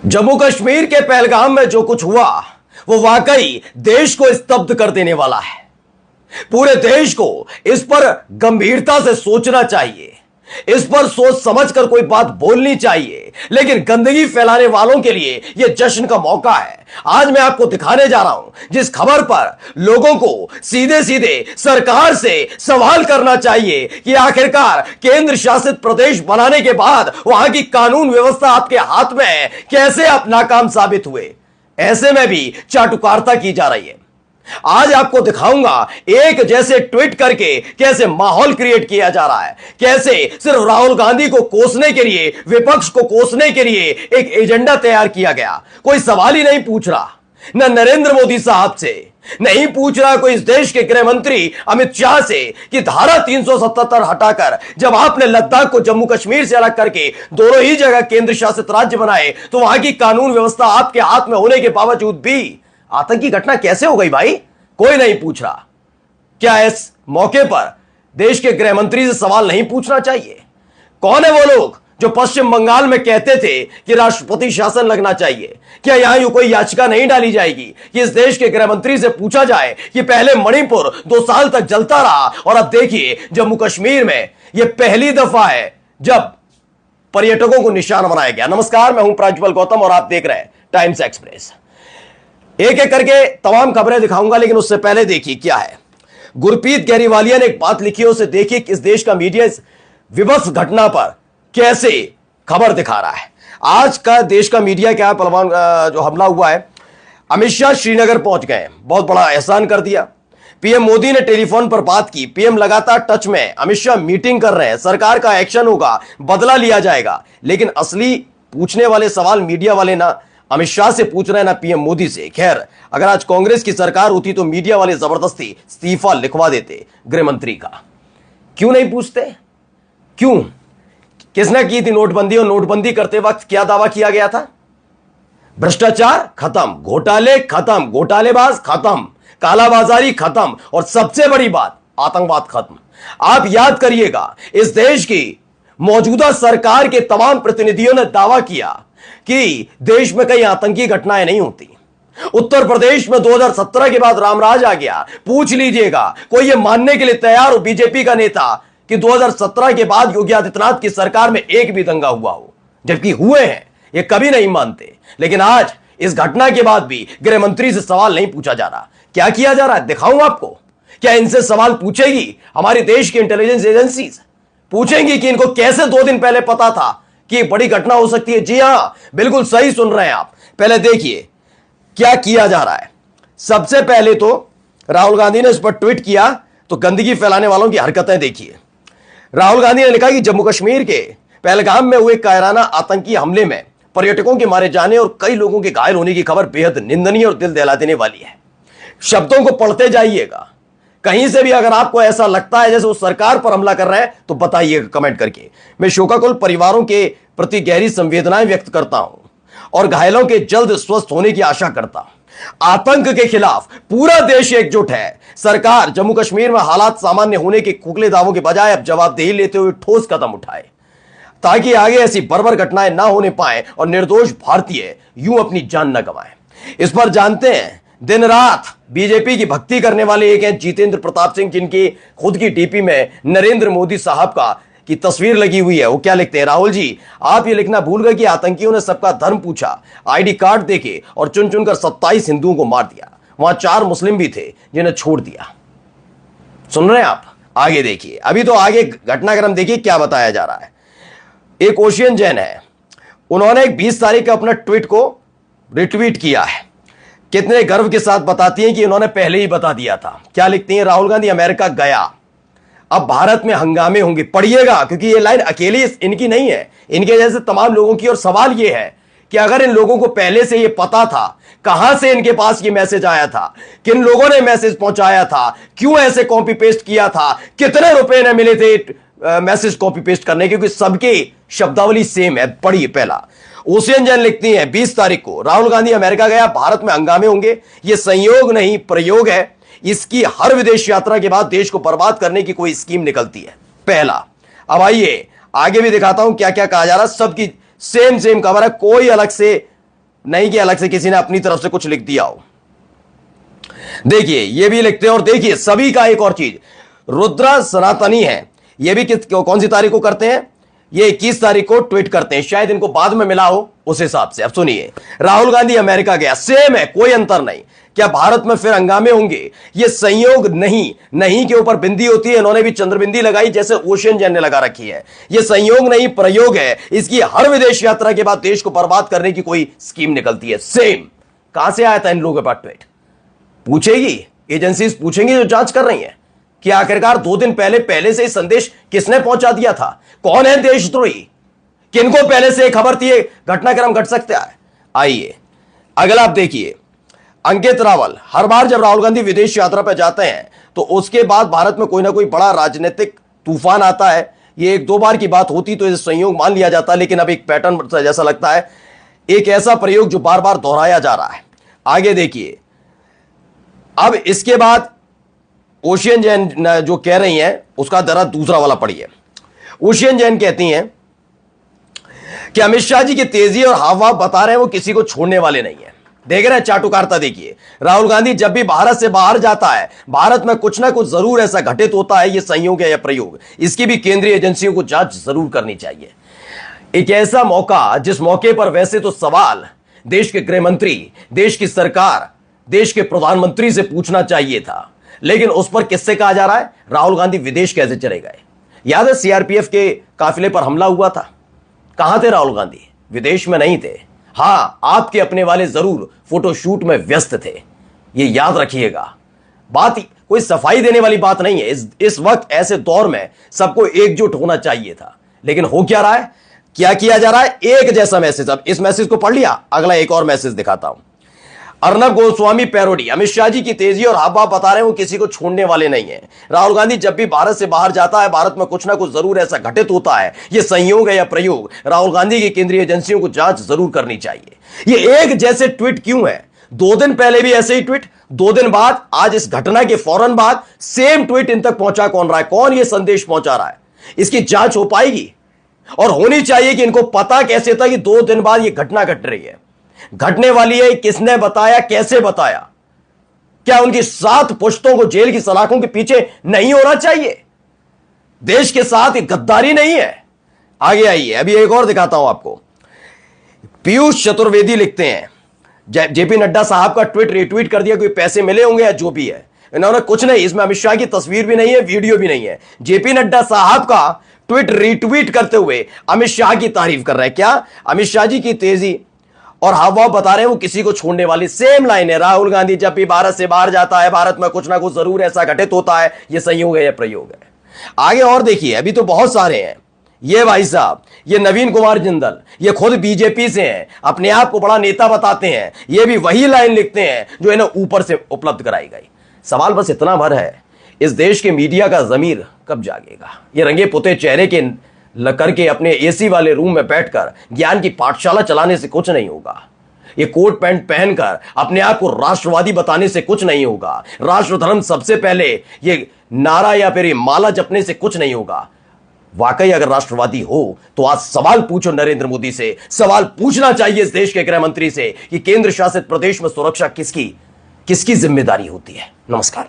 जम्मू कश्मीर के पहलगाम में जो कुछ हुआ वो वाकई देश को स्तब्ध कर देने वाला है। पूरे देश को इस पर गंभीरता से सोचना चाहिए, इस पर सोच समझकर कोई बात बोलनी चाहिए। लेकिन गंदगी फैलाने वालों के लिए यह जश्न का मौका है। आज मैं आपको दिखाने जा रहा हूं जिस खबर पर लोगों को सीधे सीधे सरकार से सवाल करना चाहिए कि आखिरकार केंद्र शासित प्रदेश बनाने के बाद वहां की कानून व्यवस्था आपके हाथ में है, कैसे आप नाकाम साबित हुए। ऐसे में भी चाटुकारिता की जा रही है। आज आपको दिखाऊंगा एक जैसे ट्वीट करके कैसे माहौल क्रिएट किया जा रहा है, कैसे सिर्फ राहुल गांधी को कोसने के लिए, विपक्ष को कोसने के लिए एक एजेंडा तैयार किया गया। कोई सवाल ही नहीं पूछ रहा, न नरेंद्र मोदी साहब से, नहीं पूछ रहा कोई इस देश के गृह मंत्री अमित शाह से कि धारा 377 हटाकर जब आपने लद्दाख को जम्मू कश्मीर से अलग करके दोनों ही जगह केंद्र शासित राज्य बनाए तो वहां की कानून व्यवस्था आपके हाथ में होने के बावजूद भी आतंकी घटना कैसे हो गई भाई, कोई नहीं पूछ रहा। क्या इस मौके पर देश के गृह मंत्री से सवाल नहीं पूछना चाहिए? कौन है वो लोग जो पश्चिम बंगाल में कहते थे कि राष्ट्रपति शासन लगना चाहिए? क्या यहां कोई याचिका नहीं डाली जाएगी कि इस देश के गृह मंत्री से पूछा जाए कि पहले मणिपुर 2 साल तक जलता रहा और अब देखिए जम्मू कश्मीर में यह पहली दफा है जब पर्यटकों को निशाना बनाया गया। नमस्कार, मैं हूं प्रज्वल गौतम और आप देख रहे हैं टाइम्स एक्सप्रेस। एक एक करके तमाम खबरें दिखाऊंगा, लेकिन उससे पहले देखिए क्या है। गुरप्रीत गहरीवालिया ने एक बात लिखी है, उसे देखिए कि इस देश का मीडिया इस विवश घटना पर कैसे खबर दिखा रहा है। आज का देश का मीडिया क्या है, पहलवान जो हमला हुआ है, अमित शाह श्रीनगर पहुंच गए, बहुत बड़ा एहसान कर दिया। पीएम मोदी ने टेलीफोन पर बात की, पीएम लगातार टच में, अमित शाह मीटिंग कर रहे हैं, सरकार का एक्शन होगा, बदला लिया जाएगा। लेकिन असली पूछने वाले सवाल मीडिया वाले ना अमित शाह से पूछ रहे हैं ना पीएम मोदी से। खैर, अगर आज कांग्रेस की सरकार होती तो मीडिया वाले जबरदस्ती इस्तीफा लिखवा देते गृह मंत्री का। क्यों नहीं पूछते? क्यों? किसने की थी नोटबंदी, और नोटबंदी करते वक्त क्या दावा किया गया था? भ्रष्टाचार खत्म, घोटाले खत्म, घोटालेबाज खत्म, कालाबाजारी खत्म, और सबसे बड़ी बात आतंकवाद खत्म। आप याद करिएगा, इस देश की मौजूदा सरकार के तमाम प्रतिनिधियों ने दावा किया कि देश में कई आतंकी घटनाएं नहीं होती। उत्तर प्रदेश में 2017 के बाद रामराज आ गया। पूछ लीजिएगा, कोई यह मानने के लिए तैयार हो बीजेपी का नेता कि 2017 के बाद योगी आदित्यनाथ की सरकार में एक भी दंगा हुआ हो? जबकि हुए हैं, ये कभी नहीं मानते। लेकिन आज इस घटना के बाद भी गृह मंत्री से सवाल नहीं पूछा जा रहा। क्या किया जा रहा है दिखाऊं आपको। क्या इनसे सवाल पूछेगी हमारे देश की इंटेलिजेंस एजेंसीज? पूछेंगी कि इनको कैसे 2 दिन पहले पता था कि बड़ी घटना हो सकती है? जी हां, बिल्कुल सही सुन रहे हैं आप। पहले देखिए क्या किया जा रहा है। सबसे पहले तो राहुल गांधी ने इस पर ट्वीट किया, तो गंदगी फैलाने वालों की हरकतें देखिए। राहुल गांधी ने लिखा कि जम्मू कश्मीर के पहलगाम में हुए कायराना आतंकी हमले में पर्यटकों के मारे जाने और कई लोगों के घायल होने की खबर बेहद निंदनीय और दिल दहला देने वाली है। शब्दों को पढ़ते जाइएगा। कहीं से भी अगर आपको ऐसा लगता है जैसे वो सरकार पर हमला कर रहे हैं तो बताइएगा कमेंट करके। मैं शोकाकुल परिवारों के प्रति गहरी संवेदनाएं व्यक्त करता हूं और घायलों के जल्द स्वस्थ होने की आशा करता हूं। आतंक के खिलाफ पूरा देश एकजुट है। सरकार जम्मू कश्मीर में हालात सामान्य होने के खोखले दावों के बजाय अब जवाबदेही लेते हुए ठोस कदम उठाए ताकि आगे ऐसी बर्बर घटनाएं ना होने पाए और निर्दोष भारतीय यूं अपनी जान न गंवाएं। इस पर जानते हैं, दिन रात बीजेपी की भक्ति करने वाले एक हैं जितेंद्र प्रताप सिंह, जिनकी खुद की डीपी में नरेंद्र मोदी साहब का की तस्वीर लगी हुई है। वो क्या लिखते हैं, राहुल जी आप ये लिखना भूल गए कि आतंकियों ने सबका धर्म पूछा, आईडी कार्ड देखे और चुन चुनकर 27 हिंदुओं को मार दिया। वहां 4 मुस्लिम भी थे जिन्हें छोड़ दिया। सुन रहे हैं आप? आगे देखिए, अभी तो आगे घटनाक्रम देखिए क्या बताया जा रहा है। एक ओशियन जैन है, उन्होंने एक 20 तारीख का अपना ट्वीट को रिट्वीट किया है। कितने गर्व के साथ बताती हैं कि उन्होंने पहले ही बता दिया था। क्या लिखती हैं, राहुल गांधी अमेरिका गया, अब भारत में हंगामे होंगे। पढ़िएगा, क्योंकि ये लाइन अकेली इनकी नहीं है, इनके जैसे तमाम लोगों की। और सवाल ये है कि अगर इन लोगों को पहले से ये पता था, कहां से इनके पास ये मैसेज आया था, किन लोगों ने मैसेज पहुंचाया था, क्यों ऐसे कॉपी पेस्ट किया था, कितने रुपए ने मिले थे मैसेज कॉपी पेस्ट करने, क्योंकि सबकी शब्दावली सेम है। पढ़िए पहला, ओशियन जैन लिखती हैं 20 तारीख को राहुल गांधी अमेरिका गया, भारत में हंगामे होंगे। यह संयोग नहीं प्रयोग है। इसकी हर विदेश यात्रा के बाद देश को बर्बाद करने की कोई स्कीम निकलती है। पहला। अब आइए आगे भी दिखाता हूं क्या क्या कहा जा रहा है। सबकी सेम खबर है, कोई अलग से नहीं कि अलग से किसी ने अपनी तरफ से कुछ लिख दिया हो। देखिए ये भी लिखते हैं, और देखिए सभी का एक और चीज, रुद्रा सनातनी है, ये भी कौन सी तारीख को करते हैं, ये 21 तारीख को ट्वीट करते हैं, शायद इनको बाद में मिला हो उस हिसाब से। अब सुनिए, राहुल गांधी अमेरिका गया, सेम है, कोई अंतर नहीं। क्या भारत में फिर हंगामे होंगे? ये संयोग नहीं के ऊपर बिंदी होती है, इन्होंने भी चंद्रबिंदी लगाई जैसे ओशियन जैन ने लगा रखी है। ये संयोग नहीं, प्रयोग है। इसकी हर विदेश यात्रा के बाद देश को बर्बाद करने की कोई स्कीम निकलती है। सेम कहां से आया था इन लोगों के पास ट्वीट? पूछेगी एजेंसीज, पूछेंगी जो जांच कर रही है कि आखिरकार 2 दिन पहले से संदेश किसने पहुंचा दिया था? कौन है देशद्रोही? किनको पहले से खबर थी घटनाक्रम घट सकता है? आइए अगला आप देखिए, अंकित रावल, हर बार जब राहुल गांधी विदेश यात्रा पर जाते हैं तो उसके बाद भारत में कोई ना कोई बड़ा राजनीतिक तूफान आता है। ये 1-2 बार की बात होती तो इसे संयोग मान लिया जाता, लेकिन अब एक पैटर्न जैसा लगता है, एक ऐसा प्रयोग जो बार बार दोहराया जा रहा है। आगे देखिए, अब इसके बाद ओशियन जैन जो कह रही हैं उसका जरा दूसरा वाला पढ़िए। ओशियन जैन कहती हैं कि अमित शाह जी की तेजी और हाव बता रहे हैं वो किसी को छोड़ने वाले नहीं है। देख रहे हैं चाटुकारिता? देखिए, राहुल गांधी जब भी भारत से बाहर जाता है, भारत में कुछ ना कुछ जरूर ऐसा घटित होता है। यह संयोग है या प्रयोग? इसकी भी केंद्रीय एजेंसियों को जांच जरूर करनी चाहिए। एक ऐसा मौका जिस मौके पर वैसे तो सवाल देश के गृह मंत्री, देश की सरकार, देश के प्रधानमंत्री से पूछना चाहिए था, लेकिन उस पर किससे कहा जा रहा है? राहुल गांधी विदेश कैसे चले गए? याद है सीआरपीएफ के काफिले पर हमला हुआ था, कहां थे राहुल गांधी? विदेश में नहीं थे। हां, आपके अपने वाले जरूर फोटोशूट में व्यस्त थे, ये याद रखिएगा। बात कोई सफाई देने वाली बात नहीं है। इस वक्त ऐसे दौर में सबको एकजुट होना चाहिए था, लेकिन हो क्या रहा है? क्या किया जा रहा है? एक जैसा मैसेज। अब इस मैसेज को पढ़ लिया, अगला एक और मैसेज दिखाता हूं। अर्नब गोस्वामी पैरोडी, अमित शाह जी की तेजी और हाव बता रहे हैं वो किसी को छोड़ने वाले नहीं है। राहुल गांधी जब भी भारत से बाहर जाता है, भारत में कुछ ना कुछ जरूर ऐसा घटित होता है। ये संयोग है या प्रयोग? राहुल गांधी की केंद्रीय एजेंसियों को जांच जरूर करनी चाहिए। ये एक जैसे ट्वीट क्यों है? 2 दिन पहले भी ऐसे ही ट्वीट, 2 दिन बाद, आज इस घटना के फौरन बाद सेम ट्वीट इन तक पहुंचा कौन रहा है? कौन ये संदेश पहुंचा रहा है? इसकी जांच हो पाएगी और होनी चाहिए कि इनको पता कैसे था कि 2 दिन बाद ये घटना घट रही है, घटने वाली है। किसने बताया, कैसे बताया? क्या उनकी 7 पुश्तों को जेल की सलाखों के पीछे नहीं होना चाहिए? देश के साथ एक गद्दारी नहीं है? आगे आइए, अभी एक और दिखाता हूं आपको। पीयूष चतुर्वेदी लिखते हैं, जेपी नड्डा साहब का ट्वीट रिट्वीट कर दिया, कोई पैसे मिले होंगे या जो भी है। इन्होंने कुछ नहीं, इसमें अमित शाह की तस्वीर भी नहीं है, वीडियो भी नहीं है। जेपी नड्डा साहब का ट्वीट रिट्वीट करते हुए अमित शाह की तारीफ कर रहे हैं। क्या? अमित शाह जी की तेजी और हाव बता रहे हैं वो किसी को छोड़ने वाली। सेम लाइन है। राहुल गांधी जब भी भारत से बाहर जाता है, भारत में कुछ ना कुछ जरूर ऐसा घटित होता है। ये संयोग है या प्रयोग है? आगे और देखिए, अभी तो बहुत सारे हैं। ये भाई साहब, ये नवीन कुमार जिंदल, ये खुद बीजेपी से हैं, अपने आप को बड़ा नेता बताते हैं। ये भी वही लाइन लिखते हैं जो इन्हें ऊपर से उपलब्ध कराई गई। सवाल बस इतना भर है, इस देश के मीडिया का जमीर कब जागेगा? ये रंगे पुते चेहरे के करके अपने एसी वाले रूम में बैठकर ज्ञान की पाठशाला चलाने से कुछ नहीं होगा। ये कोट पैंट पहनकर अपने आप को राष्ट्रवादी बताने से कुछ नहीं होगा। राष्ट्र धर्म सबसे पहले, ये नारा या फिर ये माला जपने से कुछ नहीं होगा। वाकई अगर राष्ट्रवादी हो तो आज सवाल पूछो नरेंद्र मोदी से, सवाल पूछना चाहिए इस देश के गृह मंत्री से कि केंद्र शासित प्रदेश में सुरक्षा किसकी जिम्मेदारी होती है। नमस्कार।